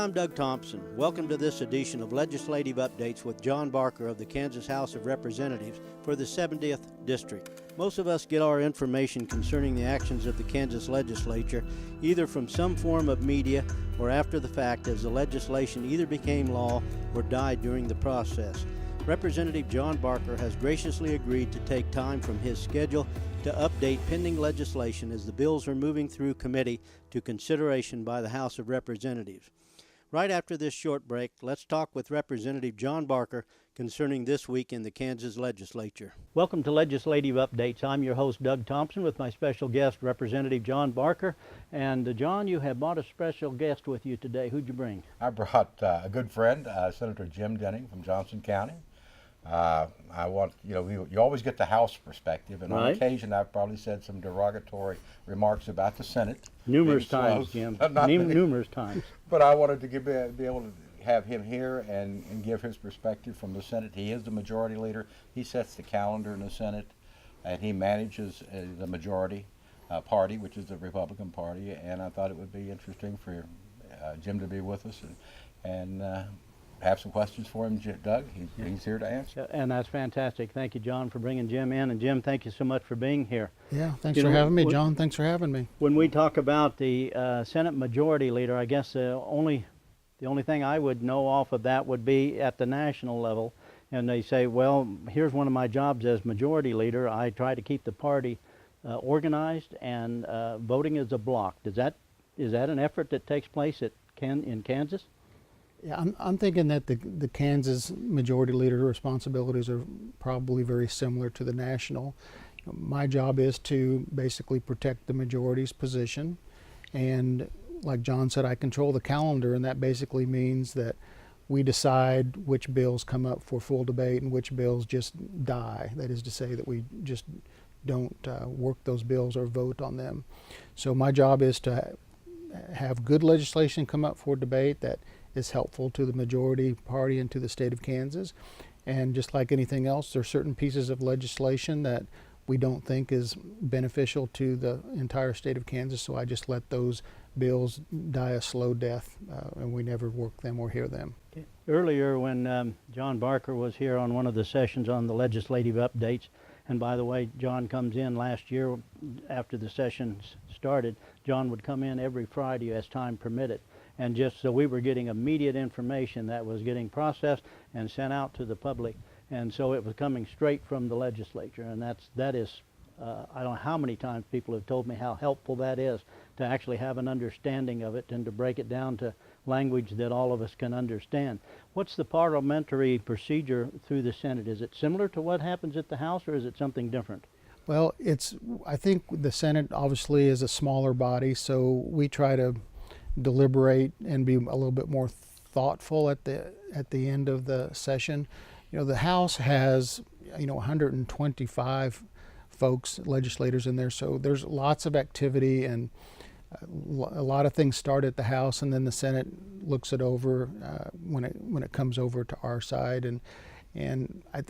I'm Doug Thompson. Welcome to this edition of Legislative Updates with John Barker of the Kansas House of Representatives for the 70th District. Most of us get our information concerning the actions of the Kansas legislature either from some form of media or after the fact, as the legislation either became law or died during the process. Representative John Barker has graciously agreed to take time from his schedule to update pending legislation as the bills are moving through committee to consideration by the House of Representatives. Right after this short break, let's talk with Representative John Barker concerning this week in the Kansas legislature. Welcome to Legislative Updates. I'm your host, Doug Thompson, with my special guest, Representative John Barker. And John, you have brought a special guest with you today. Who'd you bring? I brought a good friend, Senator Jim Denning from Johnson County. You always get the House perspective, and on occasion I've probably said some derogatory remarks about the Senate. Numerous times, Jim. Numerous times. But I wanted to be able to have him here and give his perspective from the Senate. He is the majority leader. He sets the calendar in the Senate, and he manages the majority party, which is the Republican Party. And I thought it would be interesting for Jim to be with us and have some questions for him, Doug. He's here to answer. And that's fantastic. Thank you, John, for bringing Jim in. And Jim, thank you so much for being here. Yeah, thanks for having me, John. Thanks for having me. When we talk about the Senate Majority Leader, I guess the only thing I would know off of that would be at the national level. And they say, well, here's one of my jobs as Majority Leader. I try to keep the party organized and voting as a block. Is that an effort that takes place in Kansas? Yeah, I'm thinking that the Kansas Majority Leader responsibilities are probably very similar to the national. My job is to basically protect the majority's position, and like John said, I control the calendar, and that basically means that we decide which bills come up for full debate and which bills just die. That is to say that we just don't work those bills or vote on them. So my job is to have good legislation come up for debate that is helpful to the majority party and to the state of Kansas. And just like anything else, there are certain pieces of legislation that we don't think is beneficial to the entire state of Kansas, so I just let those bills die a slow death, and we never work them or hear them. Earlier when John Barker was here on one of the sessions on the legislative updates, and by the way, John comes in last year after the sessions started, John would come in every Friday as time permitted. And just so we were getting immediate information that was getting processed and sent out to the public. And so it was coming straight from the legislature. And that is, I don't know how many times people have told me how helpful that is to actually have an understanding of it and to break it down to language that all of us can understand. What's the parliamentary procedure through the Senate? Is it similar to what happens at the House, or is it something different? Well, I think the Senate obviously is a smaller body, so we try to deliberate and be a little bit more thoughtful at the end of the session. The House has 125 folks, legislators in there, so there's lots of activity, and a lot of things start at the House, and then the Senate looks it over when it comes over to our side, and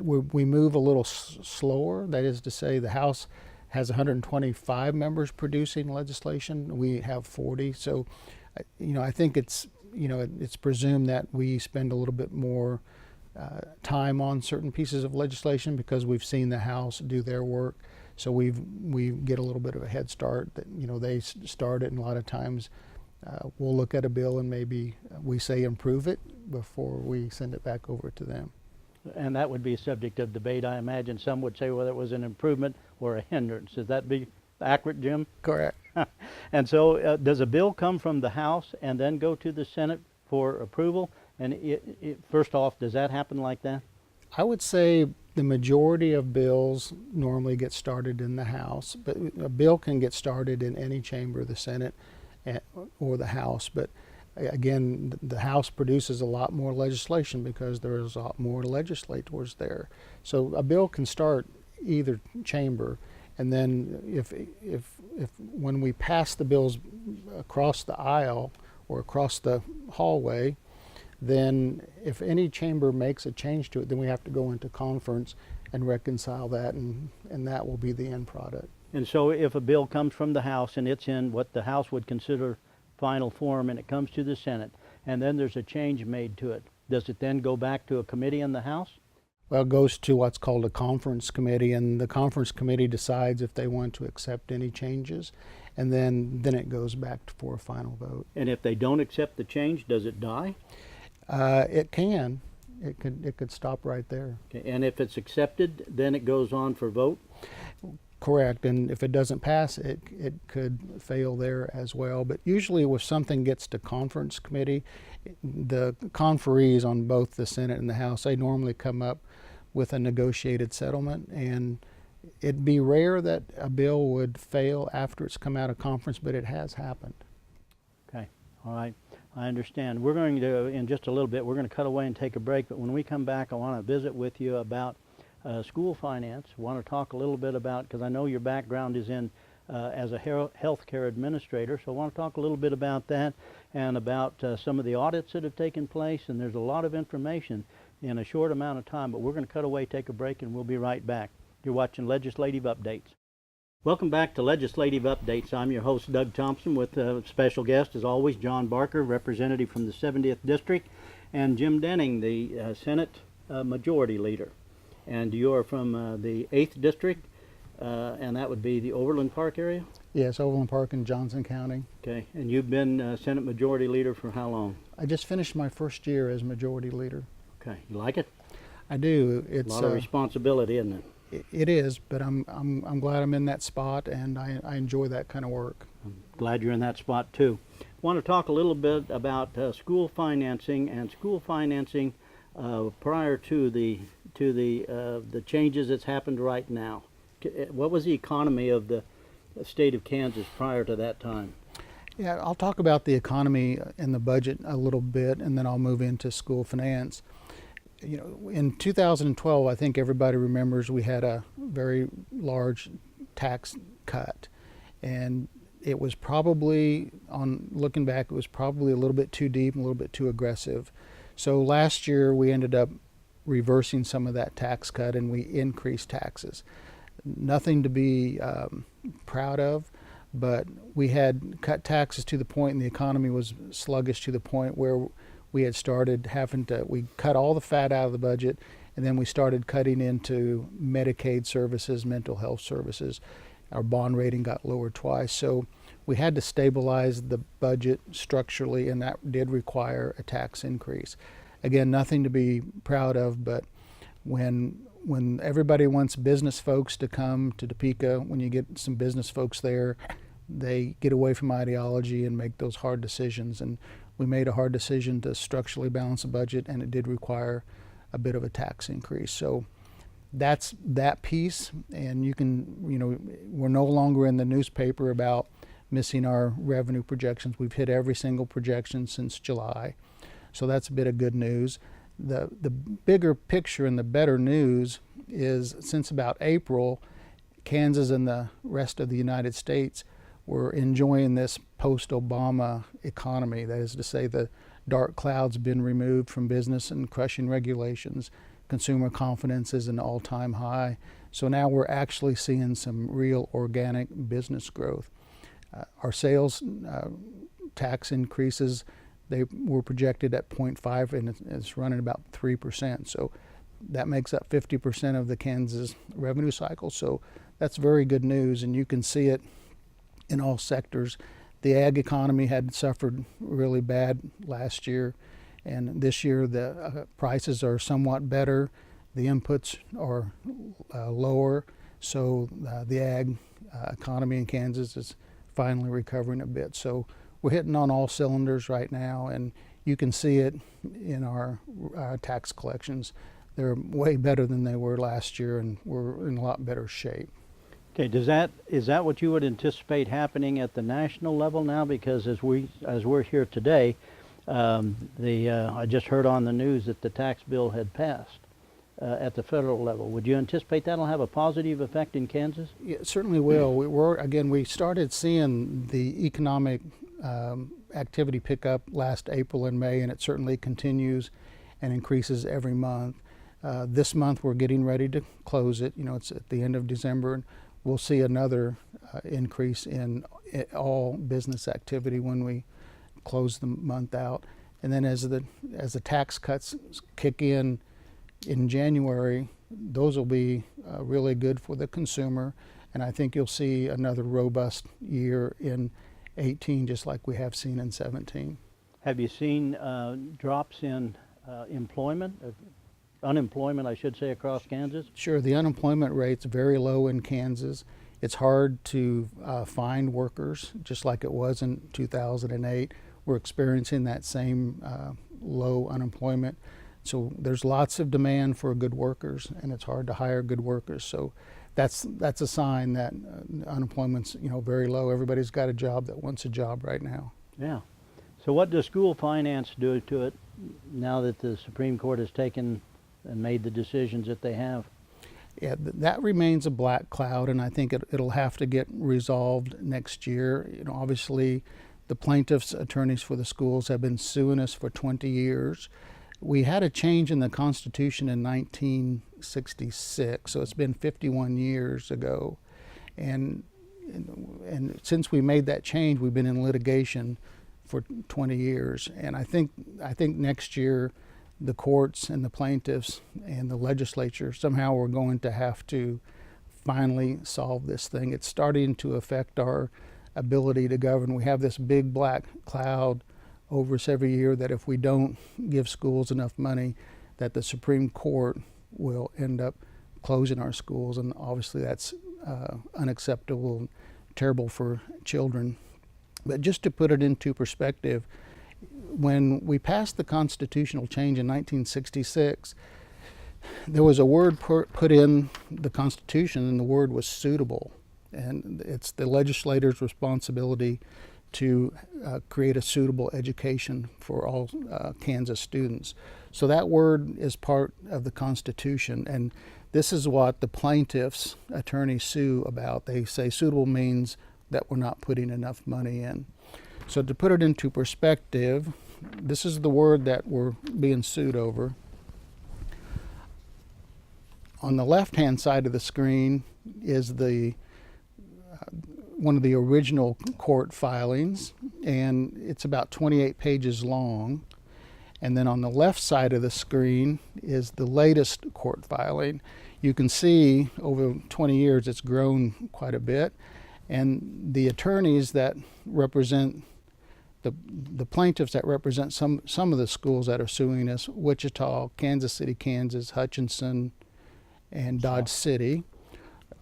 we move a little slower. That is to say, the House has 125 members producing legislation. We have 40, so I think it's presumed that we spend a little bit more time on certain pieces of legislation because we've seen the House do their work. So we get a little bit of a head start that they start it, and a lot of times we'll look at a bill and maybe we say improve it before we send it back over to them. And that would be a subject of debate. I imagine some would say whether it was an improvement or a hindrance. Does that be accurate, Jim? Correct. And so does a bill come from the House and then go to the Senate for approval? And first off, does that happen like that? I would say the majority of bills normally get started in the House, but a bill can get started in any chamber of the Senate or the House. But again, the House produces a lot more legislation because there's a lot more legislators there. So a bill can start either chamber, and then if when we pass the bills across the aisle or across the hallway, then if any chamber makes a change to it, then we have to go into conference and reconcile that, and that will be the end product. And so if a bill comes from the House and it's in what the House would consider final form and it comes to the Senate, and then there's a change made to it. Does it then go back to a committee in the House? Well, it goes to what's called a conference committee, and the conference committee decides if they want to accept any changes, and then it goes back for a final vote. And if they don't accept the change, does it die? It can. It could stop right there. Okay. And if it's accepted, then it goes on for vote? Correct, and if it doesn't pass, it could fail there as well. But usually if something gets to conference committee, the conferees on both the Senate and the House, they normally come up with a negotiated settlement, and it'd be rare that a bill would fail after it's come out of conference, but it has happened. Okay, all right, I understand. We're going to, in just a little bit, we're going to cut away and take a break, but when we come back, I want to visit with you about school finance. I want to talk a little bit about, because I know your background is in as a healthcare administrator, so I want to talk a little bit about that and about some of the audits that have taken place, and there's a lot of information in a short amount of time, but we're going to cut away, take a break, and we'll be right back. You're watching Legislative Updates. Welcome back to Legislative Updates. I'm your host, Doug Thompson, with a special guest, as always, John Barker, representative from the 70th District, and Jim Denning, the Senate Majority Leader. And you're from the 8th District, and that would be the Overland Park area? Yes, Overland Park in Johnson County. Okay, and you've been Senate Majority Leader for how long? I just finished my first year as Majority Leader. Okay, you like it? I do. It's a lot of responsibility, isn't it? It is, but I'm glad I'm in that spot, and I enjoy that kind of work. I'm glad you're in that spot too. I want to talk a little bit about school financing and school financing prior to the changes that's happened right now. What was the economy of the state of Kansas prior to that time? Yeah, I'll talk about the economy and the budget a little bit, and then I'll move into school finance. You know, in 2012, I think everybody remembers we had a very large tax cut, and it was probably, on looking back, it was probably a little bit too deep and a little bit too aggressive. So last year we ended up reversing some of that tax cut, and we increased taxes. Nothing to be proud of, but we had cut taxes to the point, and the economy was sluggish to the point where we had started having to, we cut all the fat out of the budget, and then we started cutting into Medicaid services, mental health services. Our bond rating got lowered twice, so we had to stabilize the budget structurally, and that did require a tax increase. Again, nothing to be proud of, but when everybody wants business folks to come to Topeka, when you get some business folks there, they get away from ideology and make those hard decisions. And we made a hard decision to structurally balance the budget, and it did require a bit of a tax increase. So that's that piece, and you can, you know, we're no longer in the newspaper about missing our revenue projections. We've hit every single projection since July. So that's a bit of good news. The bigger picture and the better news is, since about April, Kansas and the rest of the United States were enjoying this post-Obama economy. That is to say, the dark cloud's been removed from business and crushing regulations. Consumer confidence is an all-time high. So now we're actually seeing some real organic business growth. Our sales tax increases, they were projected at 0.5, and it's running about 3%. So that makes up 50% of the Kansas revenue cycle. So that's very good news, and you can see it in all sectors. The ag economy had suffered really bad last year, and this year the prices are somewhat better. The inputs are lower, so the ag economy in Kansas is finally recovering a bit. So we're hitting on all cylinders right now, and you can see it in our tax collections. They're way better than they were last year, and we're in a lot better shape. Okay, is that what you would anticipate happening at the national level now? Because as we're here today, I just heard on the news that the tax bill had passed at the federal level. Would you anticipate that'll have a positive effect in Kansas? Yeah, it certainly will. We started seeing the economic activity pick up last April and May, and it certainly continues and increases every month. This month we're getting ready to close it. You know, it's at the end of December, and we'll see another increase in all business activity when we close the month out. And then as the tax cuts kick in January, those will be really good for the consumer. And I think you'll see another robust year in 18, just like we have seen in 17. Have you seen drops in unemployment, I should say, across Kansas? Sure, the unemployment rate's very low in Kansas. It's hard to find workers, just like it was in 2008. We're experiencing that same low unemployment. So there's lots of demand for good workers, and it's hard to hire good workers. So that's a sign that unemployment's very low. Everybody's got a job that wants a job right now. Yeah. So what does school finance do to it now that the Supreme Court has taken and made the decisions that they have? Yeah, that remains a black cloud, and I think it'll have to get resolved next year. Obviously, the plaintiffs' attorneys for the schools have been suing us for 20 years. We had a change in the Constitution in 1966, so it's been 51 years ago. And since we made that change, we've been in litigation for 20 years. And I think next year, the courts and the plaintiffs and the legislature somehow are going to have to finally solve this thing. It's starting to affect our ability to govern. We have this big black cloud over us every year that if we don't give schools enough money, that the Supreme Court will end up closing our schools, and obviously that's unacceptable and terrible for children. But just to put it into perspective, when we passed the constitutional change in 1966, there was a word put in the Constitution, and the word was suitable. And it's the legislator's responsibility to create a suitable education for all Kansas students. So that word is part of the Constitution, and this is what the plaintiffs' attorneys sue about. They say suitable means that we're not putting enough money in. So to put it into perspective, this is the word that we're being sued over. On the left-hand side of the screen is the one of the original court filings, and it's about 28 pages long. And then on the left side of the screen is the latest court filing. You can see over 20 years it's grown quite a bit, and the attorneys that represent the plaintiffs that represent some of the schools that are suing us, Wichita, Kansas City, Kansas, Hutchinson, and Dodge City,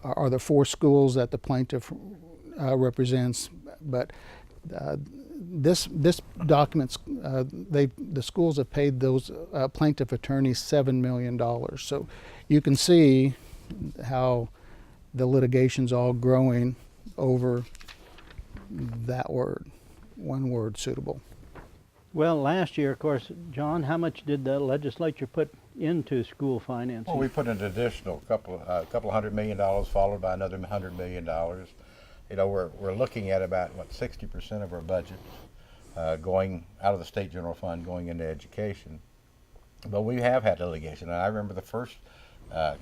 are the four schools that the plaintiff represents. But this documents, the schools have paid those plaintiff attorneys $7 million. So you can see how the litigation's all growing over that word, one word, suitable. Well, last year, of course, John, how much did the legislature put into school financing? Well, we put an additional couple $100 million, followed by another $100 million. We're looking at about 60% of our budget going out of the state general fund, going into education. But we have had litigation, and I remember the first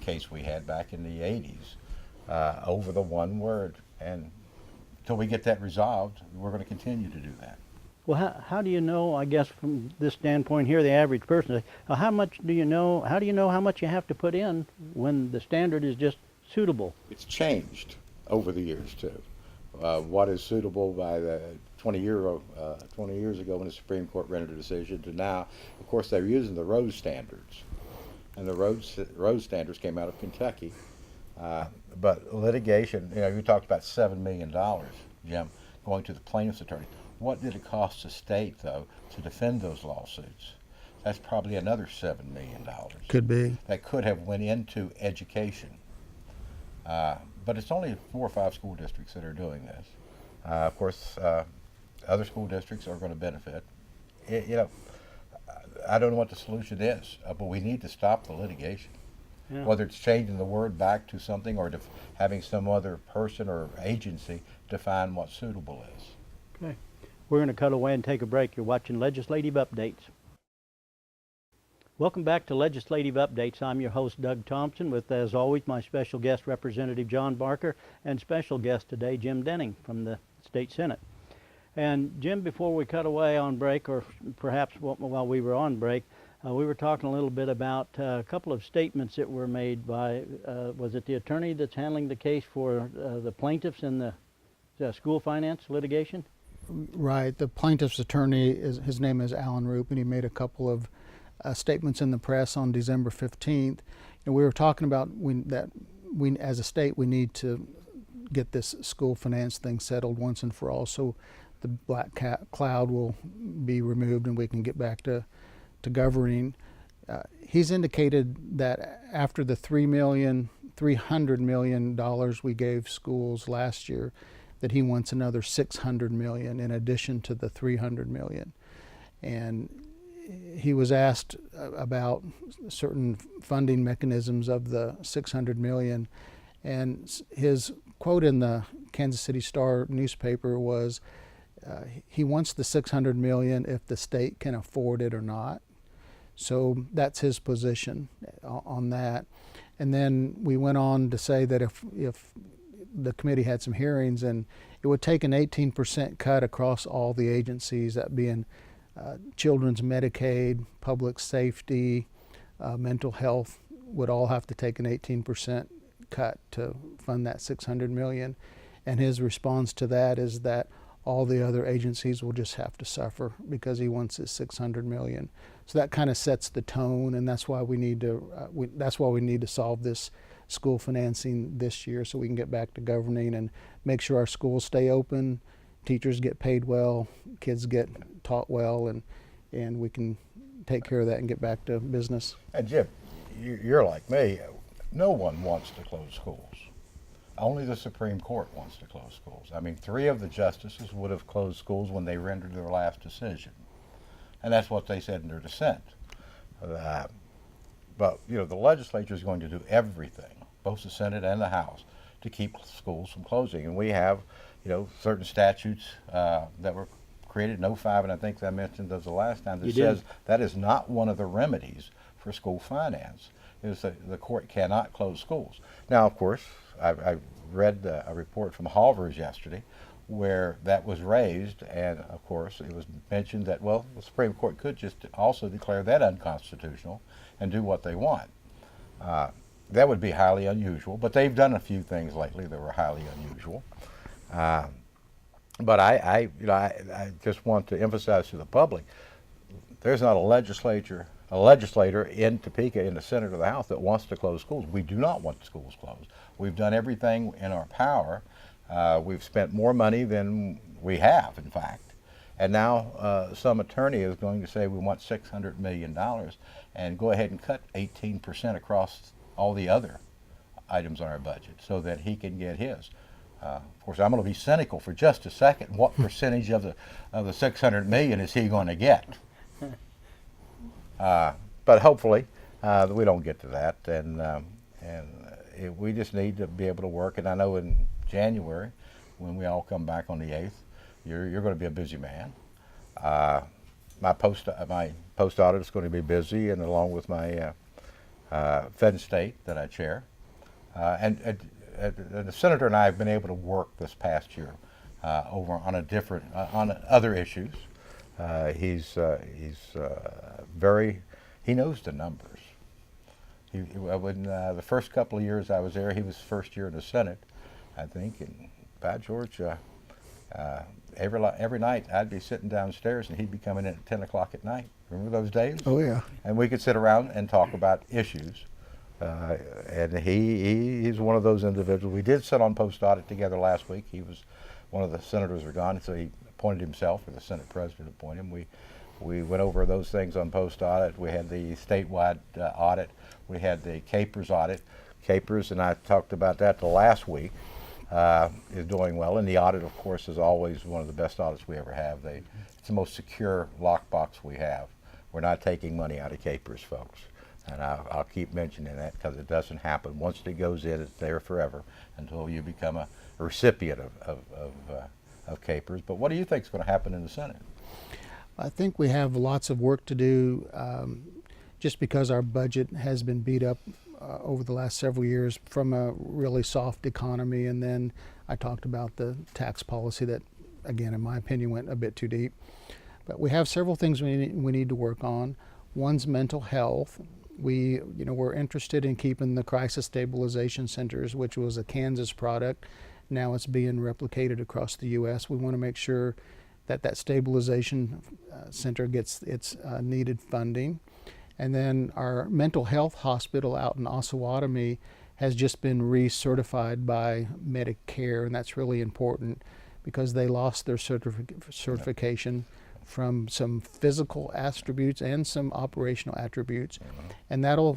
case we had back in the 80s over the one word. And until we get that resolved, we're going to continue to do that. Well, how do you know, I guess from this standpoint here, the average person, how much do you know, how do you know how much you have to put in when the standard is just suitable? It's changed over the years, too. What is suitable by the 20 years ago when the Supreme Court rendered a decision to now, of course, they're using the Rose standards. And the Rose standards came out of Kentucky. But litigation, you talked about $7 million, Jim, going to the plaintiff's attorney. What did it cost the state, though, to defend those lawsuits? That's probably another $7 million. Could be. That could have went into education. But it's only 4 or 5 school districts that are doing this. Of course, other school districts are going to benefit. I don't know what the solution is, but we need to stop the litigation. Yeah. Whether it's changing the word back to something or having some other person or agency define what suitable is. Okay. We're going to cut away and take a break. You're watching Legislative Updates. Welcome back to Legislative Updates. I'm your host, Doug Thompson, with, as always, my special guest, Representative John Barker, and special guest today, Jim Denning from the State Senate. And Jim, before we cut away on break, or perhaps while we were on break, we were talking a little bit about a couple of statements that were made by, was it the attorney that's handling the case for the plaintiffs in the school finance litigation? Right. The plaintiff's attorney, his name is Alan Roop, and he made a couple of statements in the press on December 15th. And we were talking about that we, as a state, we need to get this school finance thing settled once and for all, so the black cloud will be removed and we can get back to governing. He's indicated that after the $300 million we gave schools last year, that he wants another $600 million in addition to the $300 million. And he was asked about certain funding mechanisms of the $600 million, and his quote in the Kansas City Star newspaper was, he wants the $600 million if the state can afford it or not. So that's his position on that. And then we went on to say that if the committee had some hearings, and it would take an 18% cut across all the agencies, that being children's Medicaid, public safety, mental health, would all have to take an 18% cut to fund that $600 million. And his response to that is that all the other agencies will just have to suffer because he wants his $600 million. So that kind of sets the tone, and that's why we need to solve this school financing this year, so we can get back to governing and make sure our schools stay open, teachers get paid well, kids get taught well, and we can take care of that and get back to business. And Jim, you're like me. No one wants to close schools. Only the Supreme Court wants to close schools. I mean, 3 of the justices would have closed schools when they rendered their last decision. And that's what they said in their dissent. But, you know, the legislature is going to do everything, both the Senate and the House, to keep schools from closing. And we have, you know, certain statutes that were created in 2005, and I think I mentioned those the last time, that says that is not one of the remedies for school finance, is that the court cannot close schools. Now, of course, I read a report from Halvers yesterday where that was raised, and of course it was mentioned that, well, the Supreme Court could just also declare that unconstitutional and do what they want. That would be highly unusual, but they've done a few things lately that were highly unusual. But I just want to emphasize to the public, there's not a legislator in Topeka, in the Senate or the House, that wants to close schools. We do not want schools closed. We've done everything in our power. We've spent more money than we have, in fact. And now some attorney is going to say we want $600 million and go ahead and cut 18% across all the other items on our budget so that he can get his. Of course, I'm going to be cynical for just a second. What percentage of the $600 million is he going to get? But hopefully we don't get to that, and we just need to be able to work. And I know in January, when we all come back on the 8th, you're going to be a busy man. My post audit is going to be busy, and along with my Fed and State that I chair, and the senator and I have been able to work this past year over on on other issues. He knows the numbers. When the first couple of years I was there, he was first year in the Senate, I think, and by George, every night I'd be sitting downstairs and he'd be coming in at 10 o'clock at night. Remember those days? Oh yeah. And we could sit around and talk about issues. And he's one of those individuals. We did sit on post audit together last week. He was one of the senators were gone, so he appointed himself, or the Senate president appointed him. We went over those things on post audit. We had the statewide audit. We had the Capers audit. Capers, and I talked about that the last week, is doing well. And the audit, of course, is always one of the best audits we ever have. It's the most secure lockbox we have. We're not taking money out of Capers, folks. And I'll keep mentioning that because it doesn't happen. Once it goes in, it's there forever until you become a recipient of Capers. But what do you think is going to happen in the Senate? I think we have lots of work to do, just because our budget has been beat up over the last several years from a really soft economy. And then I talked about the tax policy that again, in my opinion, went a bit too deep. But we have several things we need to work on. One's mental health. We're interested in keeping the crisis stabilization centers, which was a Kansas product. Now it's being replicated across the U.S. We want to make sure that stabilization center gets its needed funding. And then our mental health hospital out in Osawatomie has just been recertified by Medicare, and that's really important because they lost their certification from some physical attributes and some operational attributes. And that'll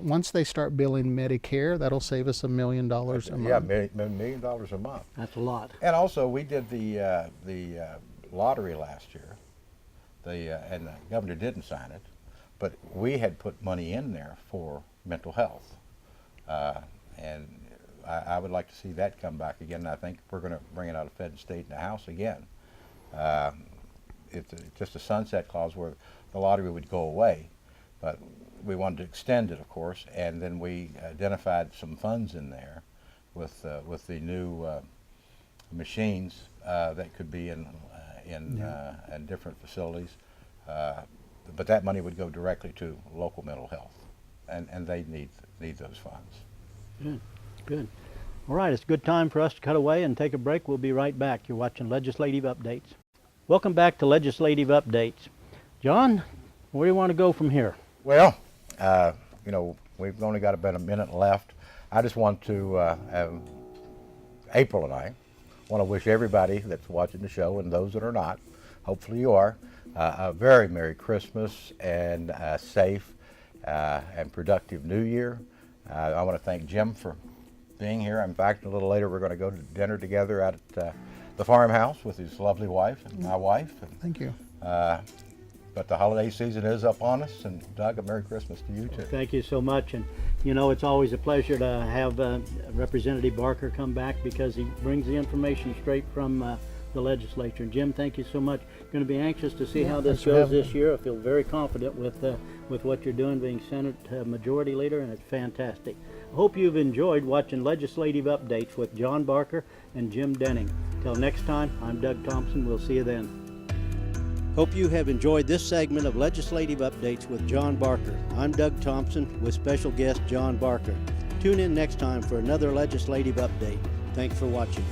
once they start billing Medicare, that'll save us $1 million a month. Yeah, $1 million a month. That's a lot. And also, we did the lottery last year, and the governor didn't sign it, but we had put money in there for mental health, and I would like to see that come back again. And I think we're going to bring it out of Fed and State in the House again. It's just a sunset clause where the lottery would go away, but we wanted to extend it, of course, and then we identified some funds in there with the new machines that could be in different facilities, but that money would go directly to local mental health, and they need those funds. Good, good. All right, it's a good time for us to cut away and take a break. We'll be right back. You're watching Legislative Updates. Welcome back to Legislative Updates. John, where do you want to go from here? Well, we've only got about a minute left. I just want to, April and I want to wish everybody that's watching the show, and those that are not, hopefully you are, a very Merry Christmas and a safe and productive New Year. I want to thank Jim for being here. In fact, a little later we're going to go to dinner together out at the farmhouse with his lovely wife and my wife. Thank you. But the holiday season is upon us, and Doug, a Merry Christmas to you too. Thank you so much, and it's always a pleasure to have Representative Barker come back because he brings the information straight from the legislature. And Jim, thank you so much. Going to be anxious to see how this goes this year. I feel very confident with what you're doing, being Senate Majority Leader, and it's fantastic. I hope you've enjoyed watching Legislative Updates with John Barker and Jim Denning. Till next time, I'm Doug Thompson. We'll see you then. Hope you have enjoyed this segment of Legislative Updates with John Barker. I'm Doug Thompson with special guest John Barker. Tune in next time for another Legislative Update. Thanks for watching.